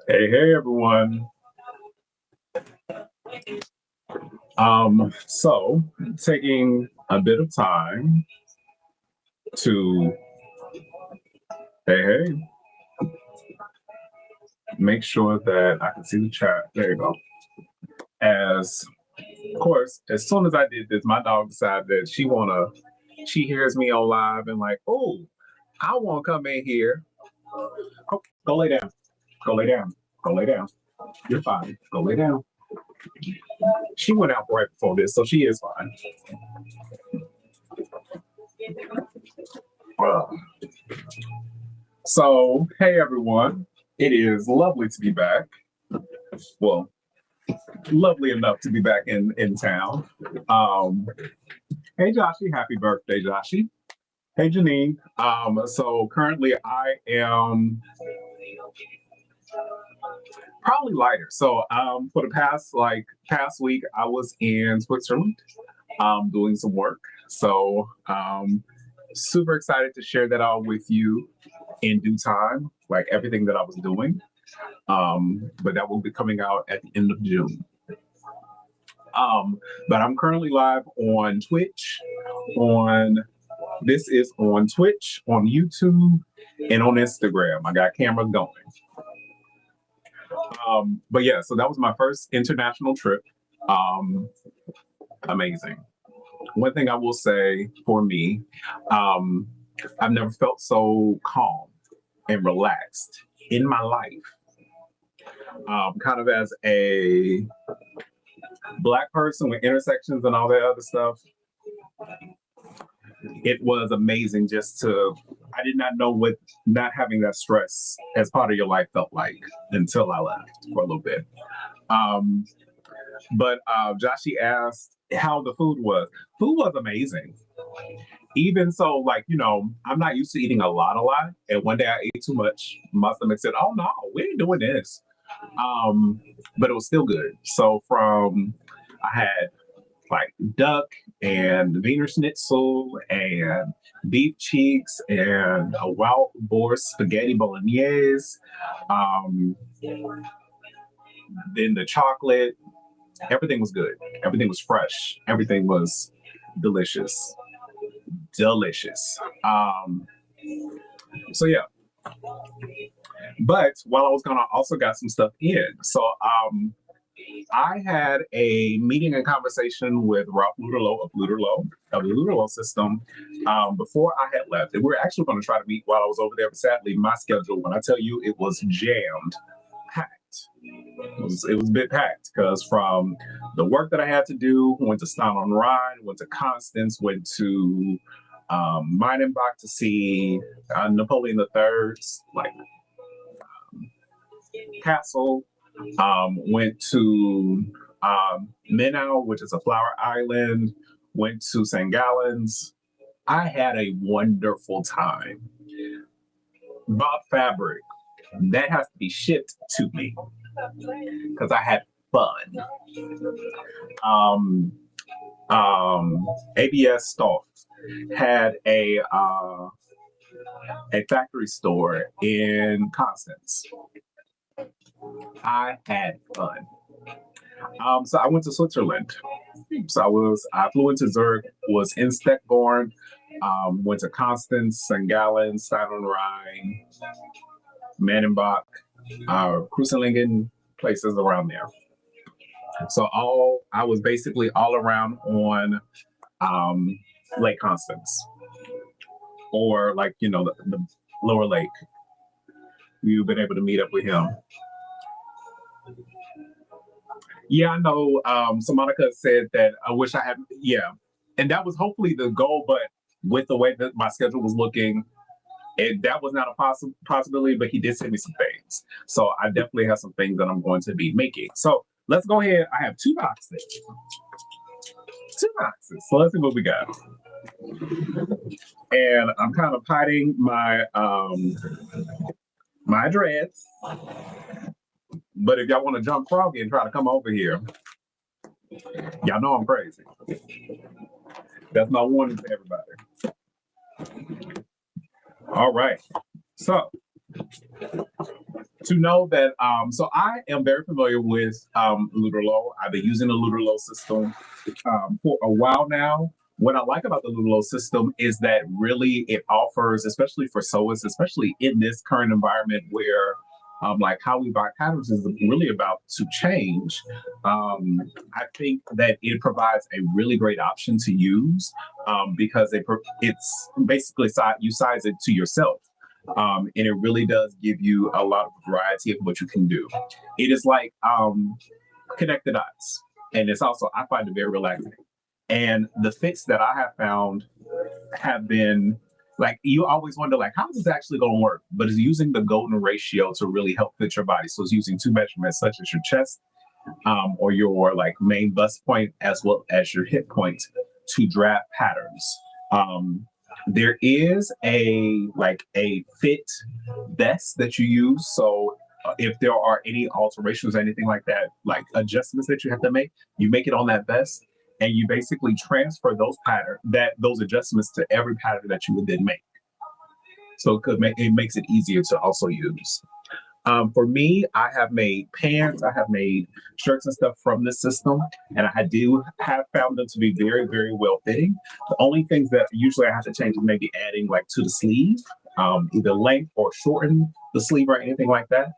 Hey, everyone. So taking a bit of time to, hey, make sure that I can see the chat. There you go. As, of course, as soon as I did this, my dog decided that she hears me on live and like, oh, I want to come in here. Oh, go lay down. Go lay down. Go lay down. You're fine. Go lay down. She went out right before this, so she is fine. Uh, So, hey everyone, it is lovely to be back. Well, lovely enough to be back in town. Um, hey Joshy, happy birthday, Joshy. Hey Janine. So currently I am probably lighter. So for the past week I was in Switzerland doing some work. So super excited to share that all with you in due time, like everything that I was doing. But that will be coming out at the end of June. But I'm currently live on Twitch. This is on Twitch, on YouTube, and on Instagram. I got cameras going. But yeah, so that was my first international trip. Amazing. One thing I will say for me, I've never felt so calm and relaxed in my life. Kind of as a Black person with intersections and all that other stuff, it was amazing I did not know what not having that stress as part of your life felt like until I left for a little bit. But Joshy asked how the food was. Food was amazing. Even so, like, I'm not used to eating a lot. And one day I ate too much. My stomach said, oh no, we ain't doing this. But it was still good. So I had like duck and Wiener Schnitzel and beef cheeks and a wild boar spaghetti bolognese. Then the chocolate, everything was good. Everything was fresh. Everything was delicious. Delicious. So yeah. But while I was gone, I also got some stuff in. So I had a meeting and conversation with Ralph Lutterloh of the Lutterloh system before I had left. And we were actually going to try to meet while I was over there, but sadly, my schedule, when I tell you it was jammed, packed. It was a bit packed because from the work that I had to do, went to Stein on Rhine, went to Constance, went to Meinenbach to see Napoleon III's castle. Went to Minau, which is a flower island. Went to St. Gallen's. I had a wonderful time. Bought fabric. That has to be shipped to me because I had fun. ABS Stoff had a factory store in Constance. I had fun. So I went to Switzerland. So I flew into Zurich, was in Steckborn, went to Constance, St. Gallen, Stein on Rhine, Mannenbach, Krusenlingen, places around there. So I was basically all around on Lake Constance, or the lower lake. You've been able to meet up with him. Yeah, I know. So Monica said that I wish I had, yeah. And that was hopefully the goal, but with the way that my schedule was looking, that was not a possibility, but he did send me some things. So I definitely have some things that I'm going to be making. So let's go ahead. I have 2 boxes. 2 boxes. So let's see what we got. And I'm kind of hiding my my address. But if y'all want to jump froggy and try to come over here, y'all know I'm crazy. That's my warning to everybody. All right. So to know that, so I am very familiar with Lutterloh. I've been using the Lutterloh system for a while now. What I like about the Lutterloh system is that really it offers, especially for sewers, especially in this current environment where like how we buy patterns is really about to change. I think that it provides a really great option to use because it's basically you size it to yourself. And it really does give you a lot of variety of what you can do. It is like connect the dots, and it's also I find it very relaxing. And the fits that I have found have been like you always wonder like how is this actually going to work, but it's using the golden ratio to really help fit your body. So it's using two measurements such as your chest or your like main bust point as well as your hip point to draft patterns. Um, there is a fit vest that you use. So if there are any alterations or anything like that, like adjustments that you have to make, you make it on that vest and you basically transfer those adjustments to every pattern that you would then make. So it makes it easier to also use. For me, I have made pants, I have made shirts and stuff from this system, and I do have found them to be very, very well fitting. The only things that usually I have to change is maybe adding like to the sleeve, either length or shorten the sleeve or anything like that.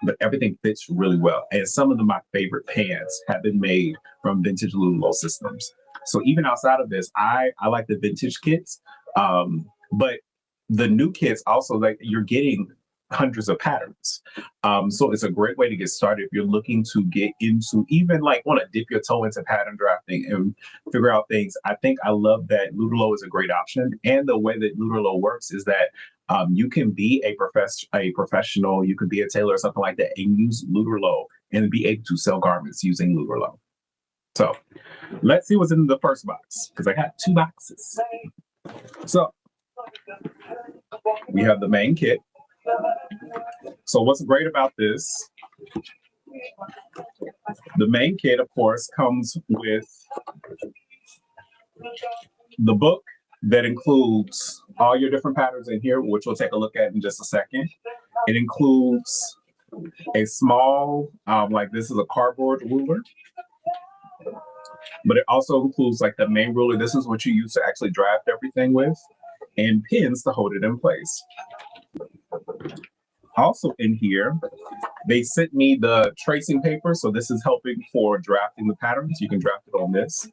But everything fits really well. And some of my favorite pants have been made from vintage Lululemon systems. So even outside of this, I like the vintage kits, but the new kits also like you're getting hundreds of patterns. So it's a great way to get started if you're looking to get into even like want to dip your toe into pattern drafting and figure out things. I think I love that Lutterloh is a great option. And the way that Lutterloh works is that you can be a professional, you can be a tailor or something like that and use Lutterloh and be able to sell garments using Lutterloh. So let's see what's in the first box because I got two boxes. So we have the main kit. So what's great about this, the main kit, of course, comes with the book that includes all your different patterns in here, which we'll take a look at in just a second. It includes a small, like this is a cardboard ruler, but it also includes like the main ruler. This is what you use to actually draft everything with, and pins to hold it in place. Also in here, they sent me the tracing paper. So this is helping for drafting the patterns. You can draft it on this.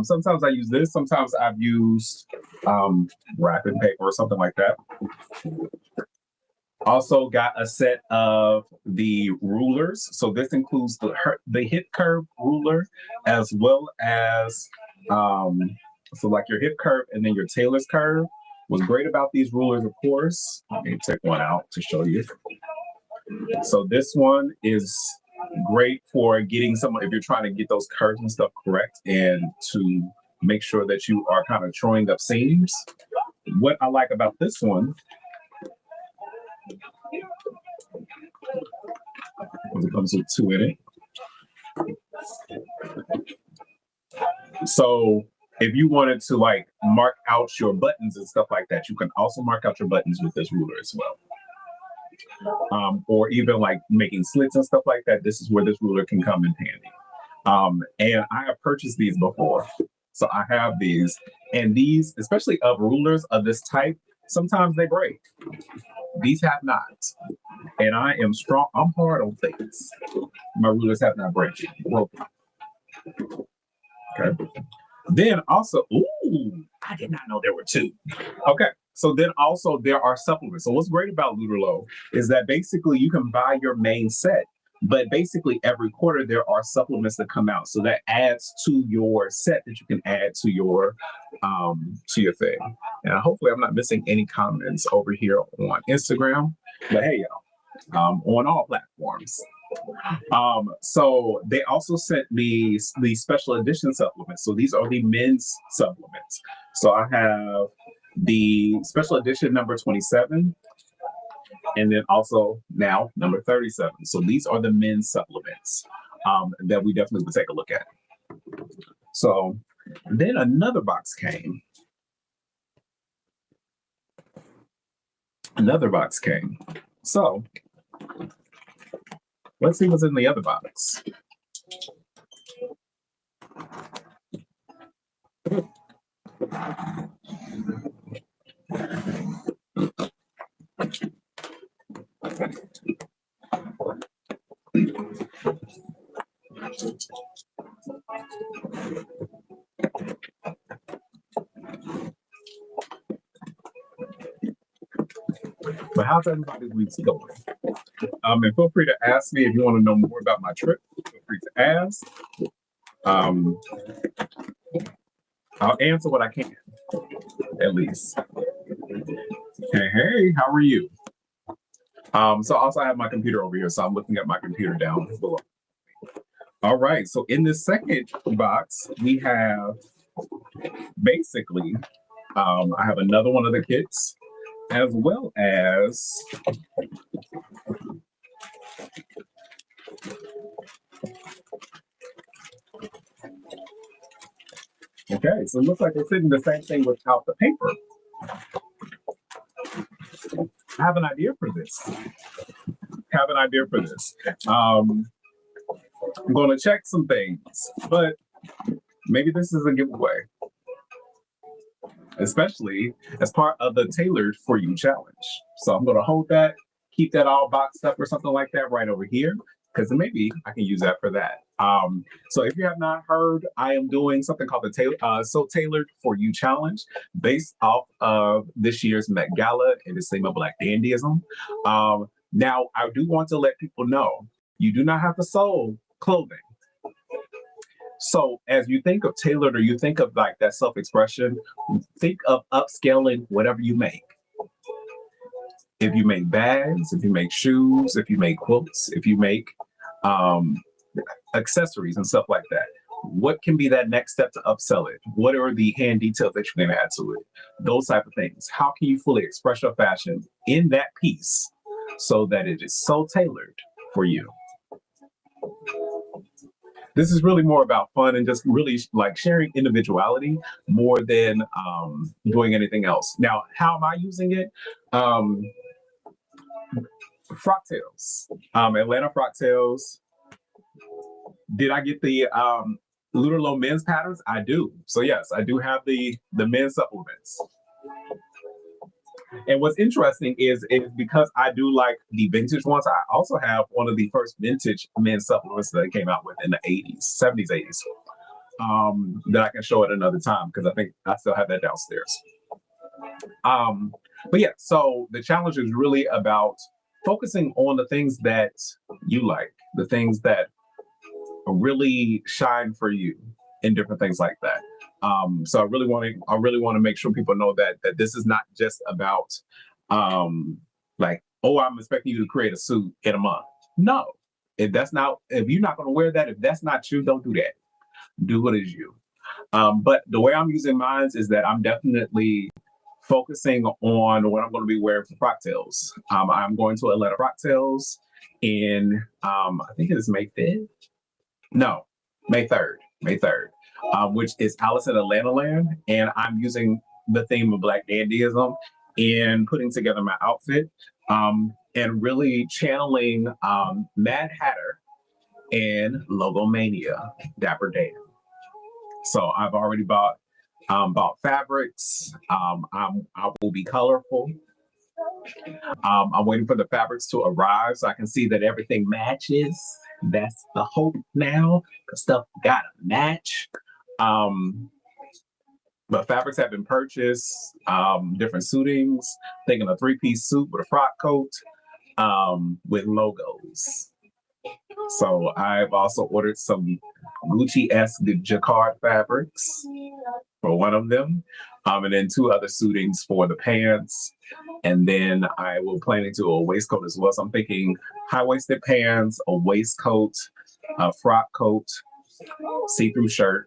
Sometimes I use this. Sometimes I've used wrapping paper or something like that. Also got a set of the rulers. So this includes the hip curve ruler as well as so like your hip curve and then your tailor's curve. What's great about these rulers, of course, let me take one out to show you. So this one is great for getting someone, if you're trying to get those curves and stuff correct and to make sure that you are kind of throwing up seams. What I like about this one is it comes with two in it. So if you wanted to like mark out your buttons and stuff like that, you can also mark out your buttons with this ruler as well. Or even like making slits and stuff like that, this is where this ruler can come in handy. And I have purchased these before. So I have these, and these, especially of rulers of this type, sometimes they break. These have not. And I am strong, I'm hard on things. My rulers have not broken. Okay. Then also, ooh, I did not know there were two. Okay. So then also there are supplements. So what's great about Lutterloh is that basically you can buy your main set, but basically every quarter there are supplements that come out. So that adds to your set that you can add to your thing. And hopefully I'm not missing any comments over here on Instagram. But hey y'all, on all platforms. So they also sent me the special edition supplements. So these are the men's supplements. So I have the special edition number 27, and then also now number 37. So these are the men's supplements that we definitely would take a look at. So then another box came. So Let's see what's in the other box. But how's everybody's week going? And feel free to ask me if you want to know more about my trip. Feel free to ask. I'll answer what I can, at least. Hey, how are you? So also I have my computer over here, so I'm looking at my computer down below. All right, so in this second box, we have basically, I have another one of the kits, as well as okay, so it looks like we're sitting the same thing without the paper. I have an idea for this. I'm going to check some things, but maybe this is a giveaway, especially as part of the Tailored for You challenge. So I'm going to hold that, keep that all boxed up or something like that right over here, because maybe I can use that for that. So if you have not heard, I am doing something called the So Tailored for You challenge, based off of this year's Met Gala and the theme of Black Dandyism. Now, I do want to let people know, you do not have to sew clothing. So as you think of tailored, or you think of like that self-expression, think of upscaling whatever you make. If you make bags, if you make shoes, if you make quilts, if you make accessories and stuff like that, what can be that next step to upsell it? What are the hand details that you can add to it? Those type of things. How can you fully express your fashion in that piece so that it is so tailored for you? This is really more about fun and just really like sharing individuality more than doing anything else. Now, how am I using it? Frocktails, Atlanta Frocktails. Did I get the Lutterloh men's patterns? I do. So yes, I do have the men's supplements. And what's interesting is because I do like the vintage ones, I also have one of the first vintage men's supplements that came out with in the 80s, 70s, 80s, that I can show at another time because I think I still have that downstairs. But yeah, so the challenge is really about focusing on the things that you like, the things that really shine for you and different things like that. So I really want to make sure people know that this is not just about like, oh, I'm expecting you to create a suit in a month. No, if you're not going to wear that, if that's not you, don't do that. Do what is you. But the way I'm using mine is that I'm definitely focusing on what I'm going to be wearing for Frocktails. I'm going to Atlanta Frocktails in I think it is May 5th. No, May 3rd. Which is Alice in Atlanta Land, and I'm using the theme of Black Dandyism in putting together my outfit, and really channeling Mad Hatter and Logomania, Dapper Dan. So I've already bought fabrics. I will be colorful. I'm waiting for the fabrics to arrive so I can see that everything matches. That's the hope now, because stuff gotta match. But fabrics have been purchased, different suitings, thinking a 3-piece suit with a frock coat, with logos. So I've also ordered some Gucci-esque jacquard fabrics for one of them, and then 2 other suitings for the pants. And then I will plan to do a waistcoat as well. So I'm thinking high-waisted pants, a waistcoat, a frock coat, see-through shirt.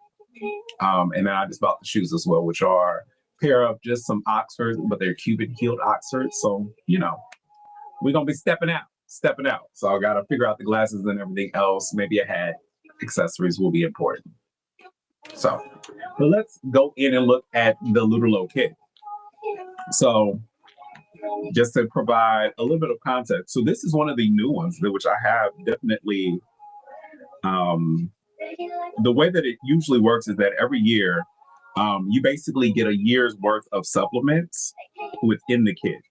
And then I just bought the shoes as well, which are a pair of just some Oxfords, but they're Cuban heeled Oxfords. So, we're going to be stepping out. So I got to figure out the glasses and everything else. Maybe a hat, accessories will be important. So, but let's go in and look at the Lutterloh kit. So just to provide a little bit of context. So this is one of the new ones which I have definitely. Um, the way that it usually works is that every year, you basically get a year's worth of supplements within the kit.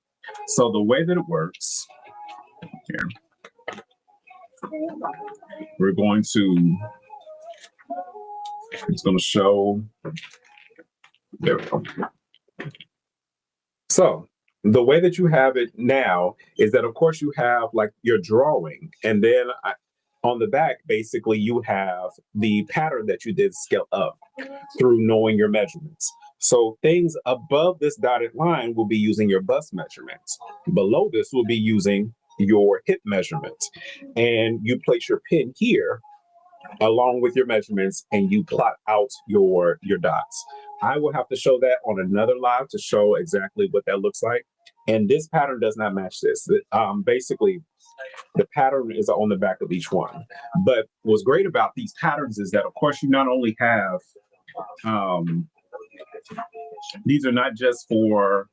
So the way that it works here, we're going to, it's going to show, there we go. So the way that you have it now is that, of course, you have like your drawing, and then on the back, basically, you have the pattern that you did scale up through knowing your measurements. So things above this dotted line will be using your bust measurements. Below this will be using your hip measurements. And you place your pin here along with your measurements, and you plot out your dots. I will have to show that on another live to show exactly what that looks like. And this pattern does not match this. Basically, the pattern is on the back of each one. But what's great about these patterns is that, of course, you not only have, these are not just for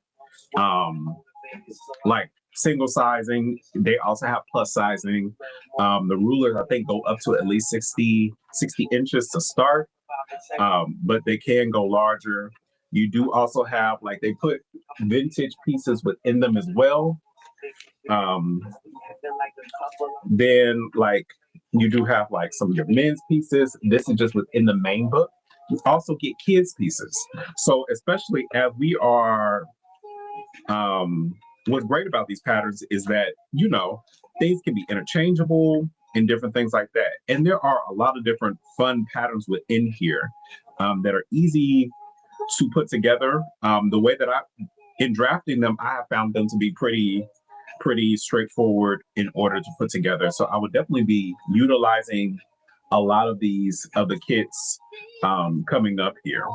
like single sizing, they also have plus sizing. The rulers, I think, go up to at least 60 inches to start, but they can go larger. You do also have, like, they put vintage pieces within them as well. Then, like, you do have like some of your men's pieces. This is just within the main book. You also get kids pieces. So especially as we are, what's great about these patterns is that, you know, things can be interchangeable and different things like that. And there are a lot of different fun patterns within here that are easy to put together. The way that in drafting them, I have found them to be pretty straightforward in order to put together. So I would definitely be utilizing a lot of these other kits coming up here.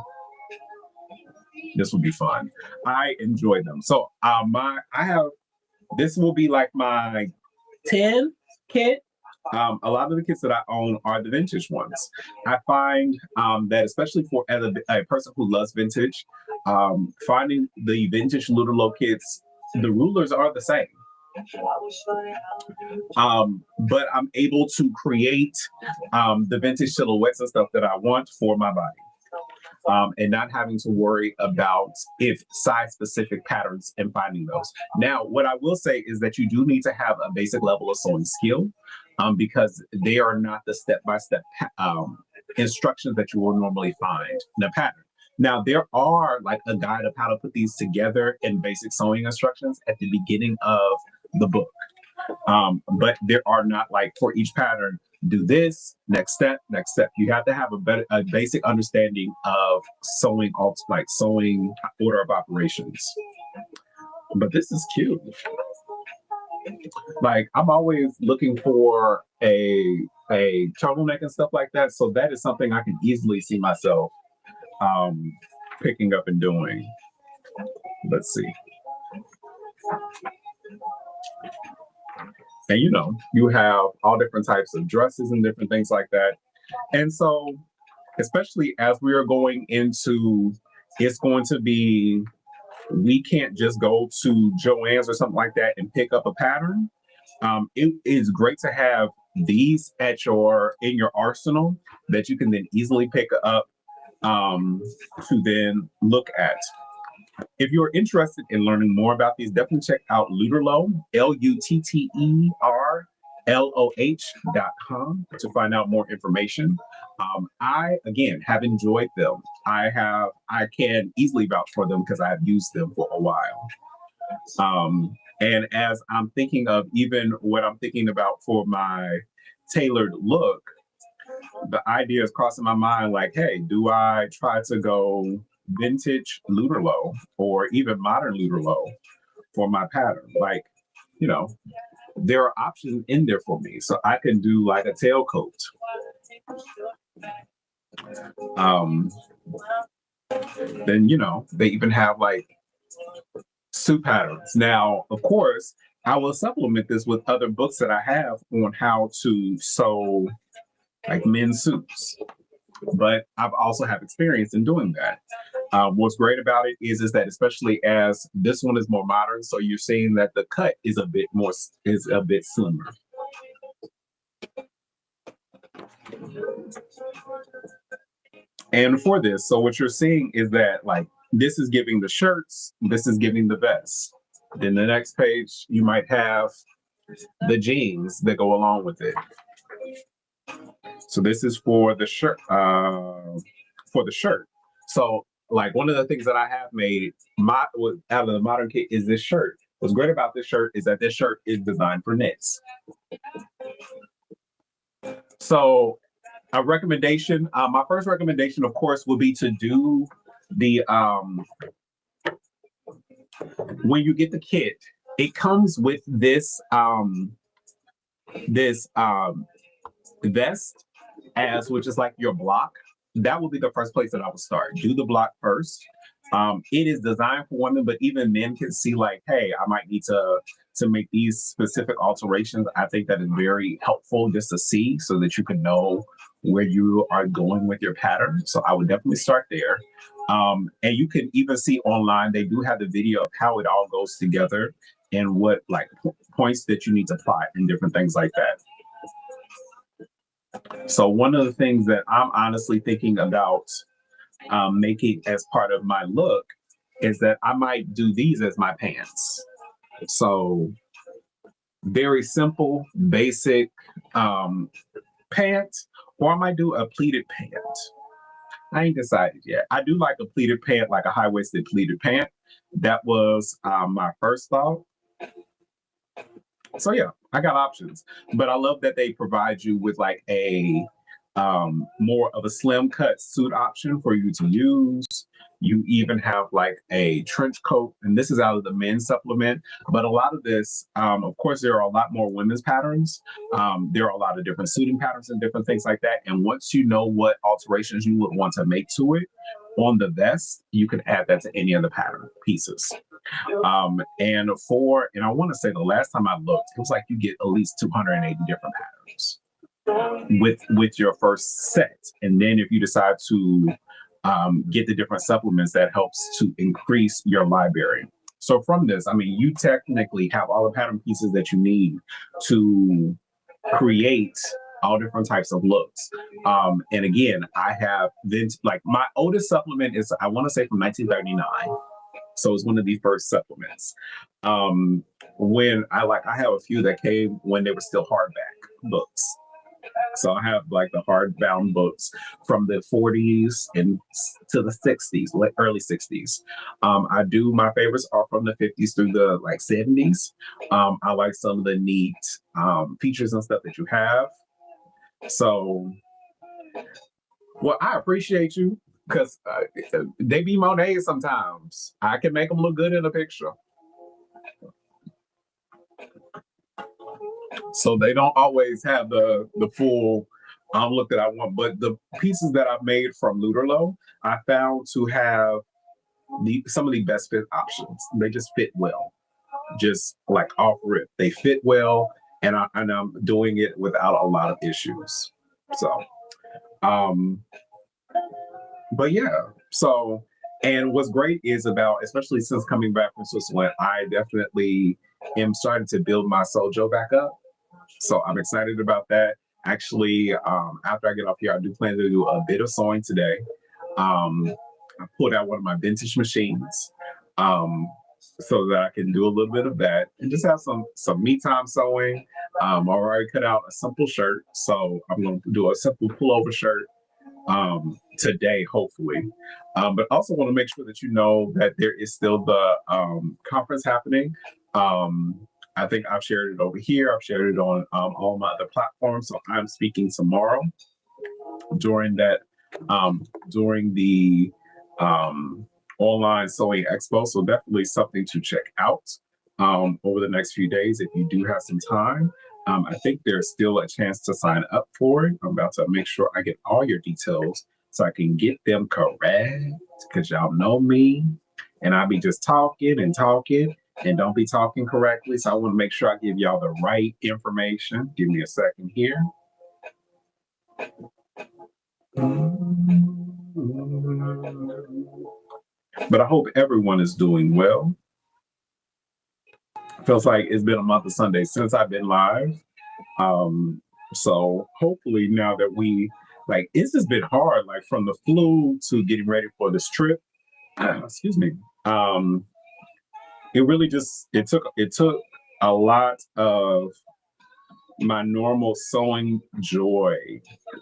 This will be fun. I enjoy them. So this will be like my 10 kit. A lot of the kits that I own are the vintage ones. I find that, especially for a person who loves vintage, finding the vintage Lutterloh kits, the rulers are the same. But I'm able to create the vintage silhouettes and stuff that I want for my body. And not having to worry about if size specific patterns and finding those. Now, what I will say is that you do need to have a basic level of sewing skill because they are not the step-by-step instructions that you will normally find in a pattern. Now, there are like a guide of how to put these together in basic sewing instructions at the beginning of the book. But there are not, like, for each pattern, do this, next step. You have to have a basic understanding of sewing order of operations. But this is cute. Like, I'm always looking for a turtleneck and stuff like that. So that is something I can easily see myself picking up and doing. Let's see. And, you know, you have all different types of dresses and different things like that. And so, especially as we are going into, it's going to be, we can't just go to Joann's or something like that and pick up a pattern. It is great to have these in your arsenal that you can then easily pick up to then look at. If you're interested in learning more about these, definitely check out Lutterloh, LUTTERLOH.com to find out more information. I, again, have enjoyed them. I can easily vouch for them because I have used them for a while. And as I'm thinking of even what I'm thinking about for my tailored look, the idea is crossing my mind, like, hey, do I try to go vintage Lutterloh or even modern Lutterloh for my pattern? Like, you know, there are options in there for me. So I can do like a tailcoat. Then, you know, they even have like suit patterns. Now, of course, I will supplement this with other books that I have on how to sew like men's suits. But I've also have experience in doing that. What's great about it is that especially as this one is more modern, so you're seeing that the cut is a bit more is a bit slimmer. And for this, so what you're seeing is that like this is giving the shirts, this is giving the vests. Then the next page, you might have the jeans that go along with it. So this is for the shirt, for the shirt. So like one of the things that I have made out of the modern kit is this shirt. What's great about this shirt is that this shirt is designed for knits. So a recommendation, my first recommendation, of course, would be to do the when you get the kit, it comes with this vest as which is like your block. That will be the first place that I would start. Do the block first. It is designed for women, but even men can see like, hey, I might need to make these specific alterations. I think that is very helpful just to see so that you can know where you are going with your pattern. So I would definitely start there. And you can even see online, they do have the video of how it all goes together and what like points that you need to apply and different things like that. So one of the things that I'm honestly thinking about making as part of my look is that I might do these as my pants. So very simple, basic pant, or I might do a pleated pant. I ain't decided yet. I do like a pleated pant, like a high-waisted pleated pant. That was my first thought. So yeah, I got options, but I love that they provide you with like a more of a slim cut suit option for you to use. You even have like a trench coat, and this is out of the men's supplement. But a lot of this, of course, there are a lot more women's patterns. There are a lot of different suiting patterns and different things like that. And once you know what alterations you would want to make to it on the vest, you can add that to any of the pattern pieces. And I want to say the last time I looked, it was like you get at least 280 different patterns with your first set. And then if you decide to get the different supplements, that helps to increase your library. So from this, I mean, you technically have all the pattern pieces that you need to create all different types of looks. And again, I have like my oldest supplement is, I want to say from 1939. So it's one of the first supplements. When I have a few that came when they were still hardback books. So I have like the hardbound books from the 40s and to the 60s, like early 60s. My favorites are from the 50s through the like 70s. I like some of the neat features and stuff that you have. So, well, I appreciate you because they be Monet sometimes. I can make them look good in a picture. So they don't always have the full look that I want. But the pieces that I've made from Lutterloh, I found to have some of the best fit options. They just fit well, just like off rip. They fit well, and I'm doing it without a lot of issues. So, but yeah. So, and what's great is about, especially since coming back from Switzerland, I definitely am starting to build my sojo back up. So I'm excited about that. Actually, after I get off here, I do plan to do a bit of sewing today. I pulled out one of my vintage machines so that I can do a little bit of that and just have some me time sewing. I already cut out a simple shirt, so I'm going to do a simple pullover shirt today, hopefully. But also want to make sure that you know that there is still the conference happening. I think I've shared it over here. I've shared it on all my other platforms. So I'm speaking tomorrow during the online sewing expo. So definitely something to check out over the next few days if you do have some time. I think there's still a chance to sign up for it. I'm about to make sure I get all your details so I can get them correct because y'all know me and I'll be just talking and talking and don't be talking correctly. So I want to make sure I give y'all the right information. Give me a second here. But I hope everyone is doing well. Feels like it's been a month of Sundays since I've been live. Um, so hopefully now that we like it's just been hard, like from the flu to getting ready for this trip. Excuse me. Um, it really just it took a lot of my normal sewing joy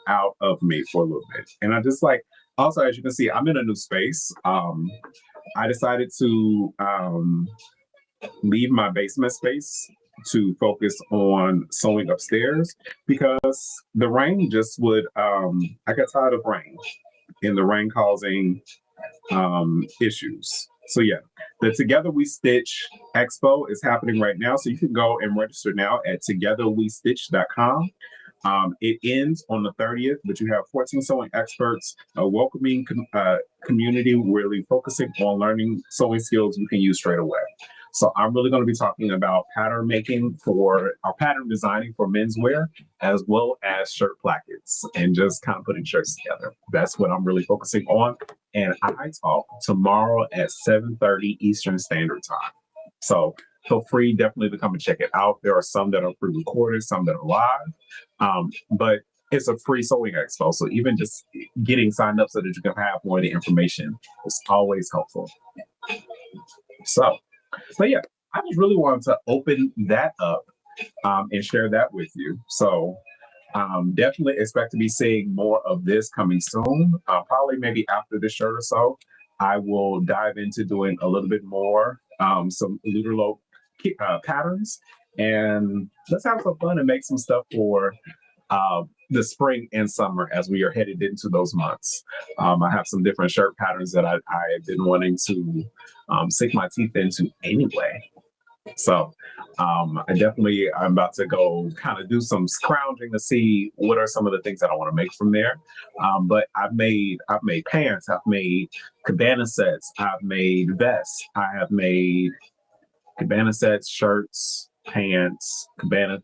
out of me for a little bit. And I just like also as you can see, I'm in a new space. I decided to leave my basement space to focus on sewing upstairs because the rain just would I got tired of rain and the rain causing issues. So yeah, the Together We Stitch Expo is happening right now. So you can go and register now at togetherwestitch.com. It ends on the 30th, but you have 14 sewing experts, a welcoming community really focusing on learning sewing skills you can use straight away. So I'm really going to be talking about pattern making for our pattern designing for menswear, as well as shirt plackets and just kind of putting shirts together. That's what I'm really focusing on. And I talk tomorrow at 7:30 Eastern Standard Time. So feel free definitely to come and check it out. There are some that are pre-recorded, some that are live. But it's a free sewing expo. So even just getting signed up so that you can have more of the information is always helpful. So, so yeah, I just really wanted to open that up and share that with you. So definitely expect to be seeing more of this coming soon. Probably maybe after this shirt or so, I will dive into doing a little bit more, some Lutterloh patterns, and let's have some fun and make some stuff for the spring and summer as we are headed into those months. I have some different shirt patterns that I have been wanting to sink my teeth into anyway. So I'm about to go kind of do some scrounging to see what are some of the things that I want to make from there. But I've made pants, I've made cabana sets, I've made vests, I have made cabana sets, shirts, pants, cabana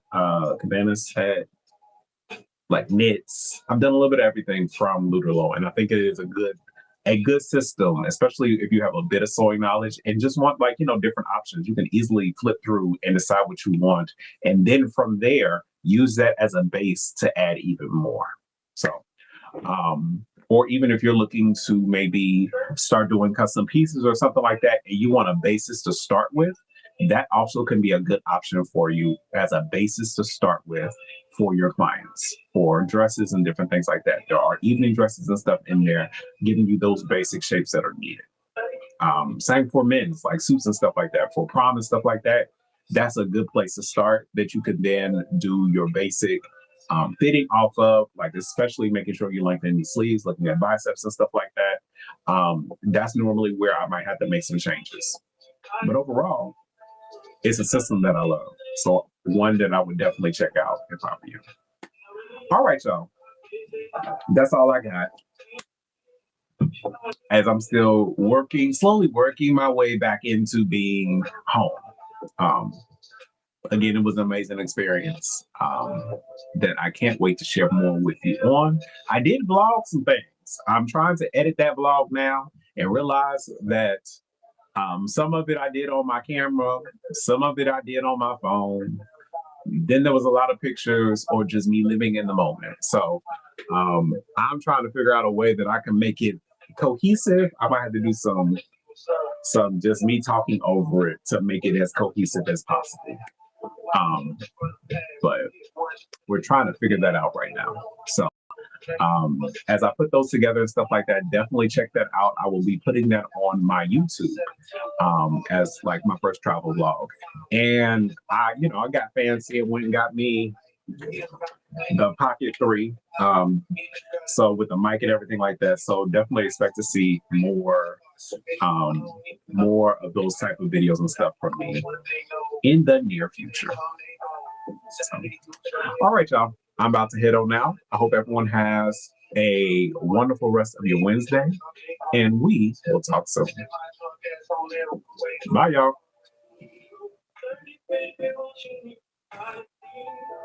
set, like knits. I've done a little bit of everything from Lutterloh, and I think it is a good system, especially if you have a bit of sewing knowledge and just want like different options. You can easily flip through and decide what you want, and then from there use that as a base to add even more. So or even if you're looking to maybe start doing custom pieces or something like that, and you want a basis to start with, that also can be a good option for you as a basis to start with for your clients for dresses and different things like that. There are evening dresses and stuff in there giving you those basic shapes that are needed. Same for men's, like suits and stuff like that, for prom and stuff like that. That's a good place to start that you could then do your basic fitting off of, like especially making sure you lengthen the sleeves, looking at biceps and stuff like that. That's normally where I might have to make some changes. But overall, it's a system that I love. So one that I would definitely check out if I were you. All right, y'all. That's all I got. As I'm still slowly working my way back into being home. Um, Again, it was an amazing experience that I can't wait to share more with you on. I did vlog some things. I'm trying to edit that vlog now and realize that some of it I did on my camera, some of it I did on my phone. Then there was a lot of pictures or just me living in the moment. So I'm trying to figure out a way that I can make it cohesive. I might have to do some just me talking over it to make it as cohesive as possible. Um, but we're trying to figure that out right now. So as I put those together and stuff like that, definitely check that out. I will be putting that on my YouTube as like my first travel vlog. And I got fancy and went and got me the Pocket 3. So with the mic and everything like that. So definitely expect to see um, more of those type of videos and stuff from me in the near future. So, all right, y'all. I'm about to head on now. I hope everyone has a wonderful rest of your Wednesday, and we will talk soon. Bye, y'all.